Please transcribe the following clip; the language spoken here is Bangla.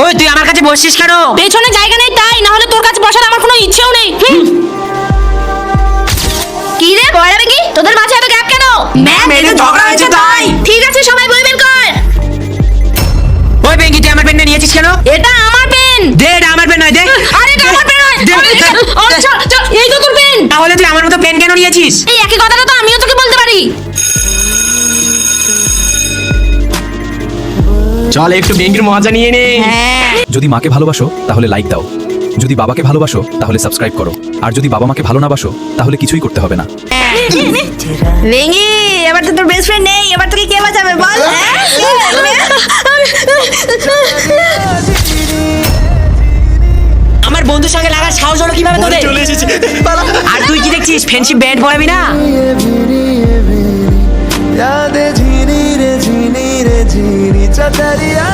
ওই তুই আমার কাছে বসছিস কেন? পেছনে জায়গা নেই তাই, না হলে তোর কাছে বসার আমার কোনো ইচ্ছেও নেই। কি রে বয়রাবে কি? তোদের মাঝে এত গ্যাপ কেন? ম্যাম এটা ঝগড়া হয়েছে তাই। ঠিক আছে সবাই বই বের কর। ওই বেঙ্গি তুই আমার পেনটা নিয়েছিস কেন? এটা আমার পেন। দে, এটা আমার পেন নয়, দে। আরে এটা আমার পেন নয়। দে, দে, দে। চল চল, এই তো তোর পেন। তাহলে তুই আমার মতো পেন কেন নিয়েছিস? এই একই কথাটা তো আমিও তোকে বলতে পারি। চল একটু বেঙ্গির মজা নিয়ে নে। হ্যাঁ। যদি মাকে ভালোবাসো তাহলে লাইক দাও, যদি বাবাকে ভালোবাসো তাহলে সাবস্ক্রাইব করো, আর যদি বাবা মাকে ভালো না বাসো তাহলে কিছুই করতে হবে না। রেঙ্গি, এবার তো তোর বেস্ট ফ্রেন্ড নেই, এবার তোকে কে বাঁচাবে বল? আমার বন্ধুর সঙ্গে লাগার সাহস হলো কিভাবে তোদের? চলে এসেছে। আর তুই কি দেখছিস? ফ্রেন্ডশিপ ব্যান্ড পড়াবি না? यादें झीनी रे झीनी रे झीनी चतरिया